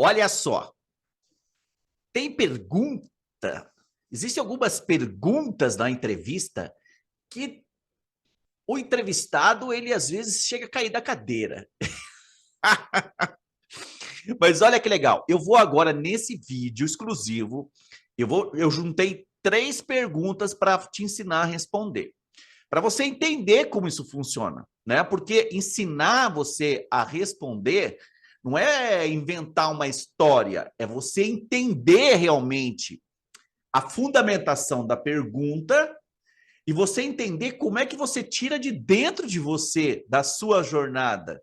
Olha só, tem pergunta, existem algumas perguntas na entrevista que o entrevistado, ele às vezes chega a cair da cadeira. Mas olha que legal, eu vou agora nesse vídeo exclusivo, eu juntei 3 perguntas para te ensinar a responder. Para você entender como isso funciona, né? Porque ensinar você a responder não é inventar uma história, é você entender realmente a fundamentação da pergunta e você entender como é que você tira de dentro de você, da sua jornada,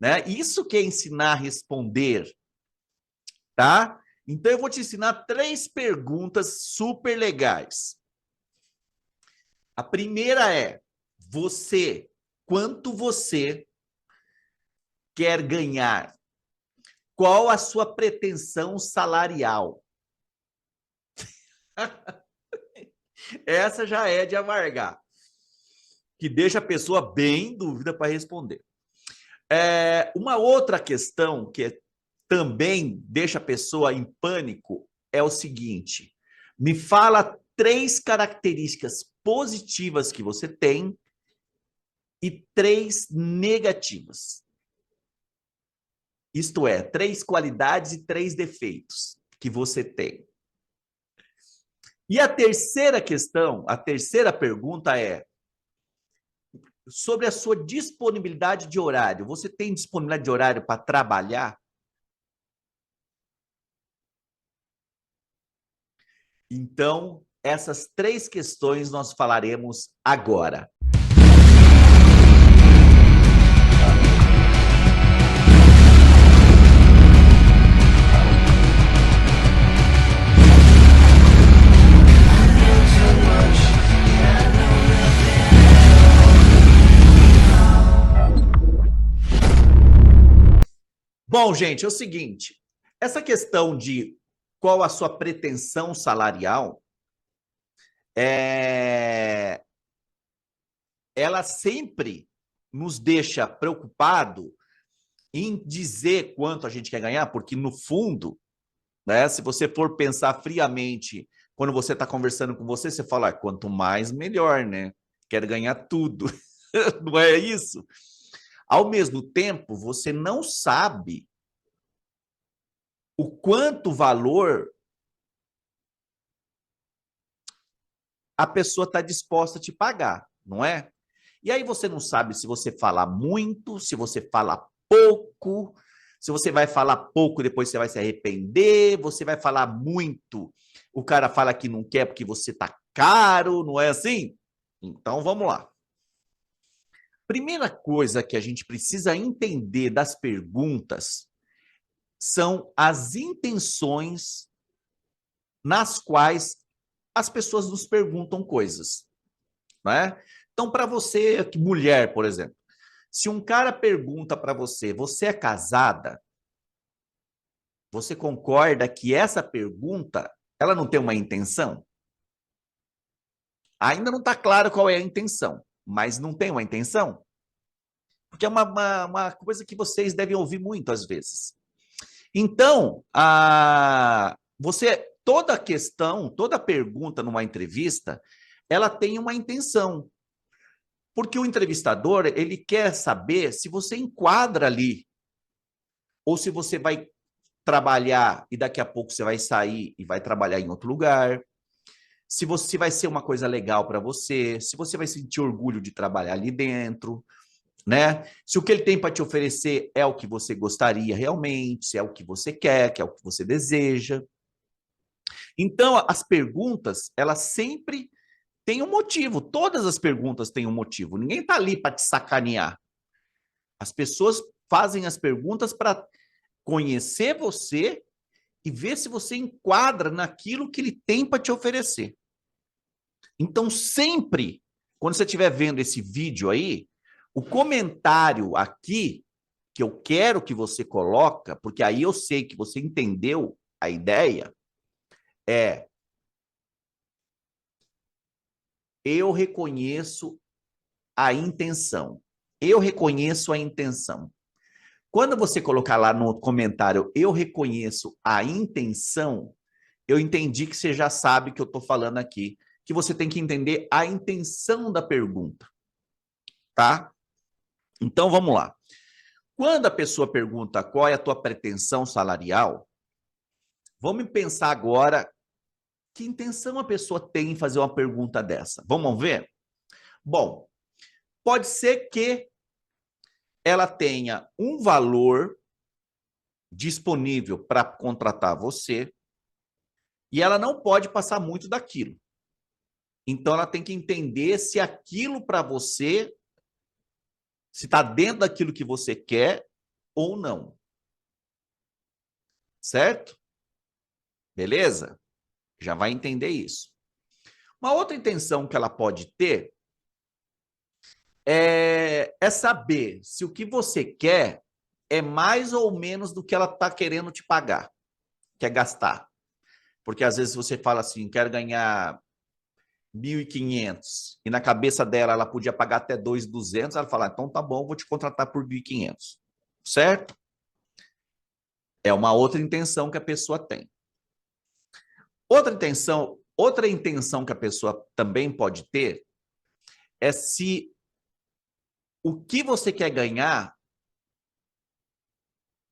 né? Isso que é ensinar a responder, tá? Então eu vou te ensinar 3 perguntas super legais. A primeira é: quanto você quer ganhar? Qual a sua pretensão salarial? Essa já é de amargar, que deixa a pessoa bem em dúvida para responder. Uma outra questão que também deixa a pessoa em pânico é o seguinte: me fala 3 características positivas que você tem e 3 negativas. Isto é, 3 qualidades e 3 defeitos que você tem. E a terceira questão, a terceira pergunta é sobre a sua disponibilidade de horário. Você tem disponibilidade de horário para trabalhar? Então, essas 3 questões nós falaremos agora. Bom, gente, é o seguinte, essa questão de qual a sua pretensão salarial, ela sempre nos deixa preocupado em dizer quanto a gente quer ganhar, porque no fundo, né, se você for pensar friamente, quando você está conversando com você, você fala, quanto mais, melhor, né? Quero ganhar tudo. Não é isso? Ao mesmo tempo, você não sabe o quanto valor a pessoa está disposta a te pagar, não é? E aí você não sabe se você fala muito, se você fala pouco, se você vai falar pouco, depois você vai se arrepender, você vai falar muito, o cara fala que não quer porque você tá caro, não é assim? Então vamos lá. Primeira coisa que a gente precisa entender das perguntas são as intenções nas quais as pessoas nos perguntam coisas, né? Então, para você, mulher, por exemplo, se um cara pergunta para você, você é casada? Você concorda que essa pergunta, ela não tem uma intenção? Ainda não está claro qual é a intenção, mas não tem uma intenção? Porque é uma coisa que vocês devem ouvir muito às vezes. Então, toda questão, toda pergunta numa entrevista, ela tem uma intenção. Porque o entrevistador, ele quer saber se você enquadra ali, ou se você vai trabalhar e daqui a pouco você vai sair e vai trabalhar em outro lugar, se você vai ser uma coisa legal para você, se você vai sentir orgulho de trabalhar ali dentro, né? Se o que ele tem para te oferecer é o que você gostaria realmente, se é o que você quer, que é o que você deseja. Então, as perguntas, elas sempre têm um motivo. Todas as perguntas têm um motivo. Ninguém está ali para te sacanear. As pessoas fazem as perguntas para conhecer você e ver se você enquadra naquilo que ele tem para te oferecer. Então, sempre, quando você estiver vendo esse vídeo aí, o comentário aqui que eu quero que você coloca, porque aí eu sei que você entendeu a ideia, é: eu reconheço a intenção. Eu reconheço a intenção. Quando você colocar lá no comentário, eu reconheço a intenção, eu entendi que você já sabe que eu estou falando aqui, que você tem que entender a intenção da pergunta, tá? Então, vamos lá. Quando a pessoa pergunta qual é a tua pretensão salarial, vamos pensar agora que intenção a pessoa tem em fazer uma pergunta dessa. Vamos ver? Bom, pode ser que ela tenha um valor disponível para contratar você e ela não pode passar muito daquilo. Então, ela tem que entender se aquilo para você, se está dentro daquilo que você quer ou não. Certo? Beleza? Já vai entender isso. Uma outra intenção que ela pode ter é saber se o que você quer é mais ou menos do que ela está querendo te pagar, quer gastar. Porque às vezes você fala assim, quero ganhar 1.500 e na cabeça dela ela podia pagar até 2.200, ela fala, então tá bom, vou te contratar por 1.500, certo? É uma outra intenção que a pessoa tem. Outra intenção que a pessoa também pode ter é se o que você quer ganhar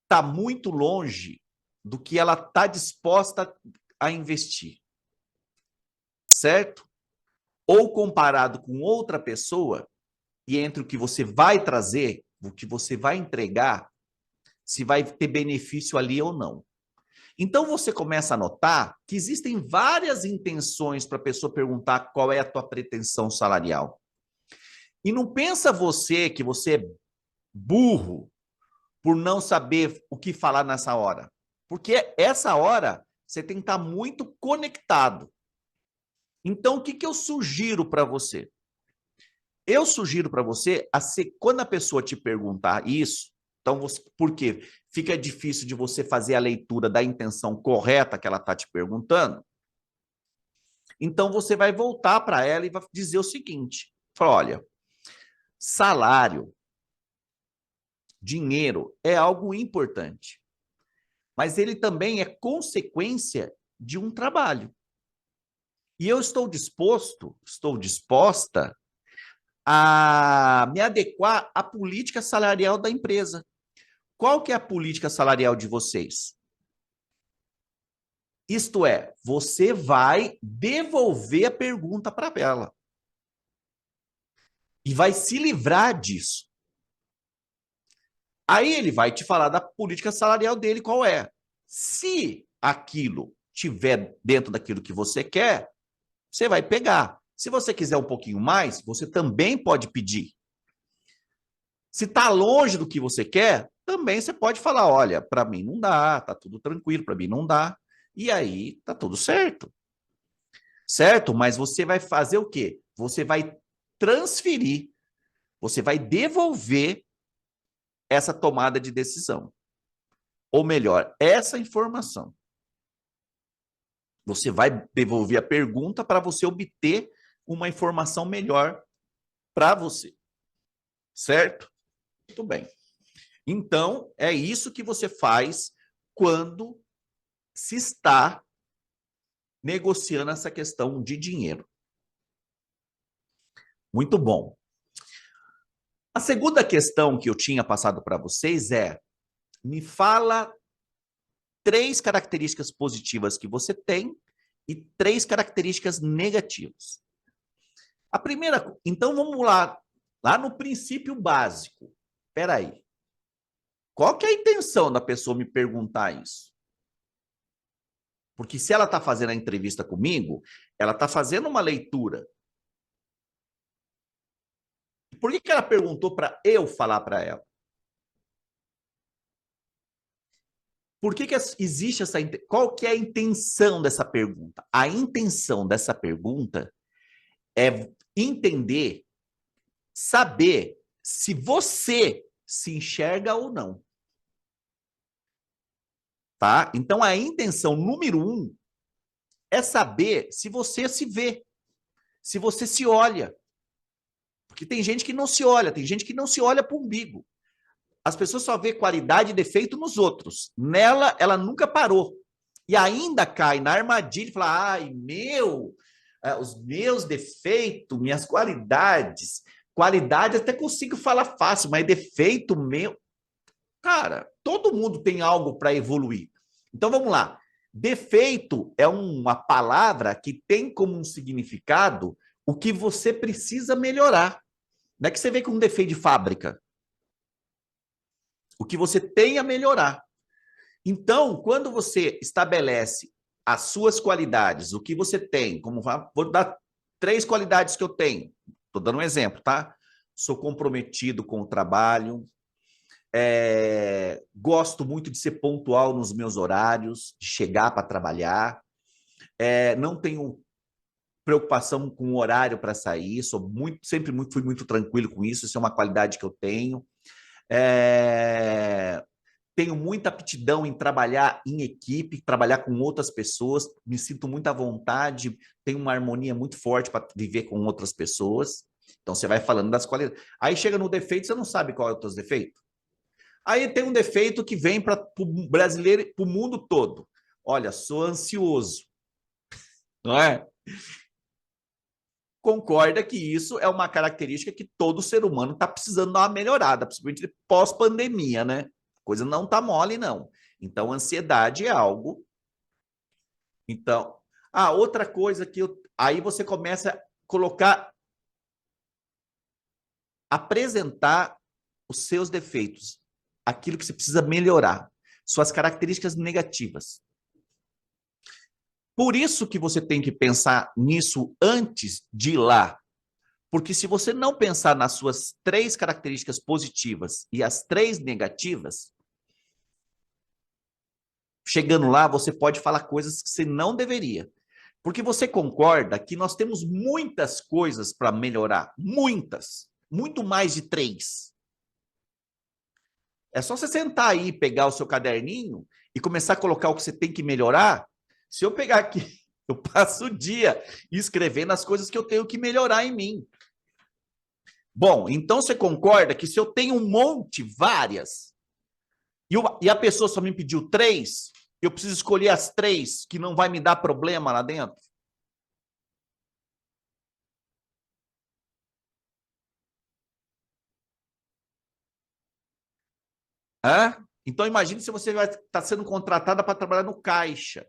está muito longe do que ela está disposta a investir, certo? Ou comparado com outra pessoa, e entre o que você vai trazer, o que você vai entregar, se vai ter benefício ali ou não. Então você começa a notar que existem várias intenções para a pessoa perguntar qual é a tua pretensão salarial. E não pensa você que você é burro por não saber o que falar nessa hora. Porque essa hora você tem que estar muito conectado. Então, o que eu sugiro para você? Eu sugiro para você, quando a pessoa te perguntar isso, então, por quê? Fica difícil de você fazer a leitura da intenção correta que ela está te perguntando. Então, você vai voltar para ela e vai dizer o seguinte, fala, olha, salário, dinheiro é algo importante, mas ele também é consequência de um trabalho. E eu estou disposta a me adequar à política salarial da empresa. Qual que é a política salarial de vocês? Isto é, você vai devolver a pergunta para ela. E vai se livrar disso. Aí ele vai te falar da política salarial dele, qual é. Se aquilo tiver dentro daquilo que você quer, você vai pegar. Se você quiser um pouquinho mais, você também pode pedir. Se está longe do que você quer, também você pode falar, olha, para mim não dá, tá tudo tranquilo, para mim não dá. E aí tá tudo certo. Certo? Mas você vai fazer o quê? Você vai transferir, você vai devolver essa tomada de decisão. Ou melhor, essa informação. Você vai devolver a pergunta para você obter uma informação melhor para você. Certo? Muito bem. Então, é isso que você faz quando se está negociando essa questão de dinheiro. Muito bom. A segunda questão que eu tinha passado para vocês é, me fala 3 características positivas que você tem e 3 características negativas. A primeira, então vamos lá no princípio básico. Espera aí. Qual que é a intenção da pessoa me perguntar isso? Porque se ela está fazendo a entrevista comigo, ela está fazendo uma leitura. Por que ela perguntou para eu falar para ela? Por que existe essa... Qual que é a intenção dessa pergunta? A intenção dessa pergunta é entender, saber se você se enxerga ou não. Tá? Então, a intenção número 1 é saber se você se vê, se você se olha. Porque tem gente que não se olha, tem gente que não se olha para o umbigo. As pessoas só vê qualidade e defeito nos outros. Nela, ela nunca parou. E ainda cai na armadilha e fala, ai, os meus defeitos, minhas qualidades. Qualidade até consigo falar fácil, mas defeito meu... Cara, todo mundo tem algo para evoluir. Então, vamos lá. Defeito é uma palavra que tem como um significado o que você precisa melhorar. Não é que você vê com um defeito de fábrica. O que você tem a melhorar. Então, quando você estabelece as suas qualidades, o que você tem, como vou dar 3 qualidades que eu tenho. Estou dando um exemplo, tá? Sou comprometido com o trabalho, gosto muito de ser pontual nos meus horários, de chegar para trabalhar, não tenho preocupação com o horário para sair, fui muito tranquilo com isso, isso é uma qualidade que eu tenho. Tenho muita aptidão em trabalhar em equipe, trabalhar com outras pessoas, me sinto muito à vontade, tenho uma harmonia muito forte para viver com outras pessoas. Então, você vai falando das qualidades. Aí chega no defeito, você não sabe qual é o teu defeito. Aí tem um defeito que vem para o brasileiro, para o mundo todo. Olha, sou ansioso, não é? Concorda que isso é uma característica que todo ser humano está precisando dar uma melhorada, principalmente pós-pandemia, né? A coisa não está mole, não. Então, ansiedade é algo. Então, outra coisa que aí você começa a colocar, apresentar os seus defeitos, aquilo que você precisa melhorar, suas características negativas. Por isso que você tem que pensar nisso antes de ir lá. Porque se você não pensar nas suas 3 características positivas e as 3 negativas, chegando lá, você pode falar coisas que você não deveria. Porque você concorda que nós temos muitas coisas para melhorar. Muitas. Muito mais de 3. É só você sentar aí, pegar o seu caderninho e começar a colocar o que você tem que melhorar. Se eu pegar aqui, eu passo o dia escrevendo as coisas que eu tenho que melhorar em mim. Bom, então você concorda que se eu tenho um monte, várias, e a pessoa só me pediu 3, eu preciso escolher as 3 que não vai me dar problema lá dentro? Hã? Então imagine se você vai estar sendo contratada para trabalhar no caixa.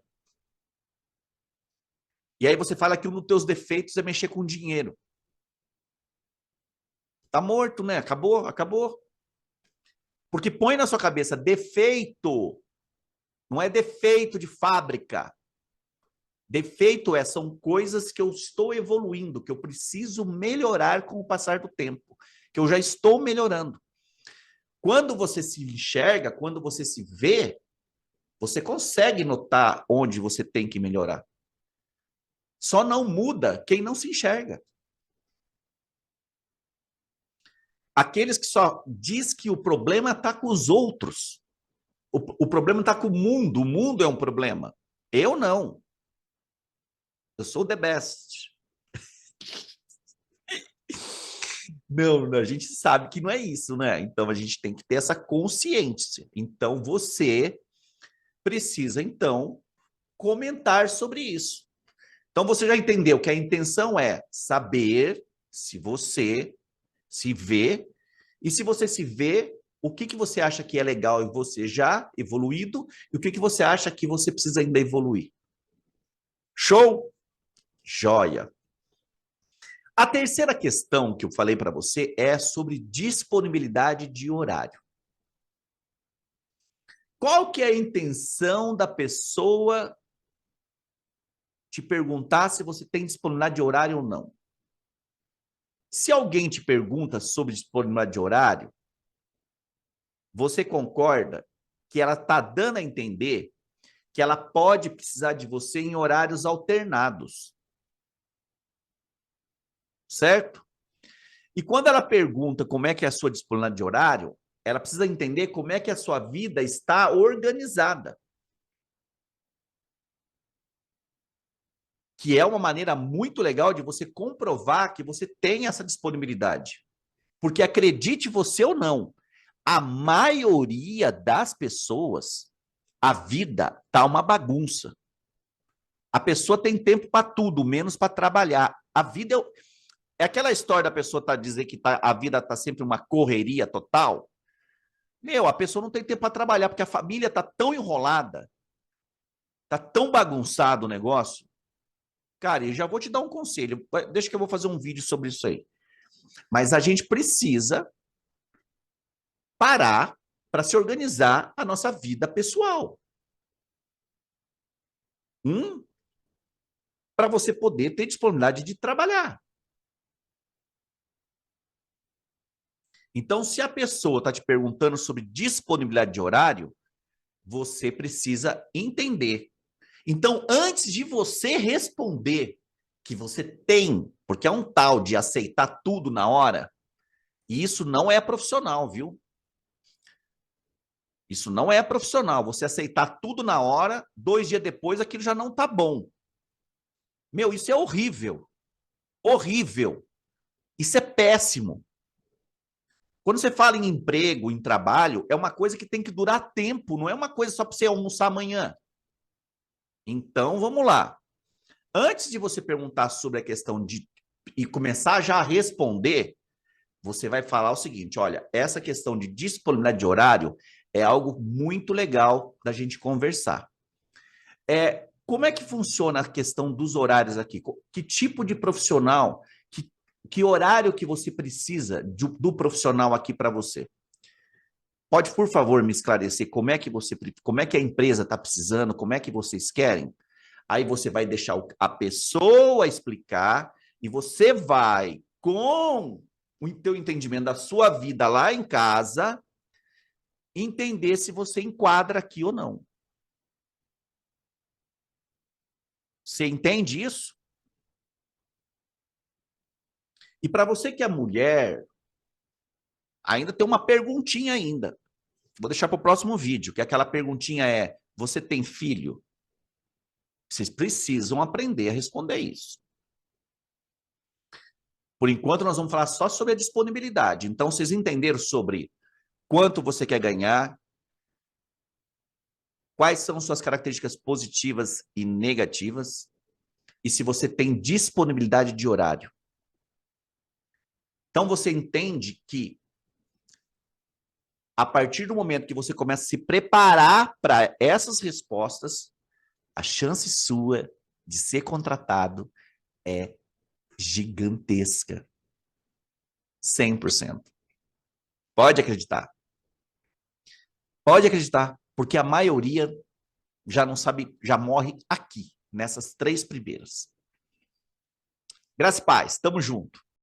E aí você fala que um dos teus defeitos é mexer com dinheiro. Tá morto, né? Acabou, acabou. Porque põe na sua cabeça, defeito não é defeito de fábrica. Defeito são coisas que eu estou evoluindo, que eu preciso melhorar com o passar do tempo, que eu já estou melhorando. Quando você se enxerga, quando você se vê, você consegue notar onde você tem que melhorar. Só não muda quem não se enxerga. Aqueles que só diz que o problema está com os outros. O problema está com o mundo é um problema. Eu não. Eu sou the best. Não, a gente sabe que não é isso, né? Então a gente tem que ter essa consciência. Então você precisa, então, comentar sobre isso. Então você já entendeu que a intenção é saber se você se vê, e se você se vê, o que você acha que é legal em você já evoluído, e o que você acha que você precisa ainda evoluir. Show? Joia! A terceira questão que eu falei para você é sobre disponibilidade de horário. Qual que é a intenção da pessoa te perguntar se você tem disponibilidade de horário ou não? Se alguém te pergunta sobre disponibilidade de horário, você concorda que ela está dando a entender que ela pode precisar de você em horários alternados. Certo? E quando ela pergunta como é que é a sua disponibilidade de horário, ela precisa entender como é que a sua vida está organizada. Que é uma maneira muito legal de você comprovar que você tem essa disponibilidade. Porque acredite você ou não, A maioria das pessoas, a vida tá uma bagunça. A pessoa tem tempo para tudo, menos para trabalhar. A vida é aquela história da pessoa dizer que a vida tá sempre uma correria total. Meu, a pessoa não tem tempo para trabalhar porque a família tá tão enrolada, tá tão bagunçado o negócio. Cara, eu já vou te dar um conselho. Deixa que eu vou fazer um vídeo sobre isso aí. Mas a gente precisa parar para se organizar a nossa vida pessoal. Para você poder ter disponibilidade de trabalhar. Então, se a pessoa está te perguntando sobre disponibilidade de horário, você precisa entender. Então, antes de você responder que você tem, porque é um tal de aceitar tudo na hora, e isso não é profissional, viu? Isso não é profissional. Você aceitar tudo na hora, 2 dias depois, aquilo já não tá bom. Meu, isso é horrível. Horrível. Isso é péssimo. Quando você fala em emprego, em trabalho, é uma coisa que tem que durar tempo, não é uma coisa só para você almoçar amanhã. Então, vamos lá. Antes de você perguntar sobre a questão de e começar já a responder, você vai falar o seguinte: olha, essa questão de disponibilidade de horário é algo muito legal da gente conversar. Como é que funciona a questão dos horários aqui? Que tipo de profissional, que horário que você precisa do profissional aqui para você? Pode, por favor, me esclarecer como é que a empresa está precisando, como é que vocês querem? Aí você vai deixar a pessoa explicar e você vai, com o teu entendimento da sua vida lá em casa, entender se você enquadra aqui ou não. Você entende isso? E para você que é mulher, ainda tem uma perguntinha ainda. Vou deixar para o próximo vídeo, que aquela perguntinha você tem filho? Vocês precisam aprender a responder isso. Por enquanto, nós vamos falar só sobre a disponibilidade. Então, vocês entenderam sobre quanto você quer ganhar, quais são suas características positivas e negativas, e se você tem disponibilidade de horário. Então, você entende que, a partir do momento que você começa a se preparar para essas respostas, a chance sua de ser contratado é gigantesca. 100%. Pode acreditar. Pode acreditar, porque a maioria já não sabe, já morre aqui, nessas 3 primeiras. Graças e paz, tamo junto.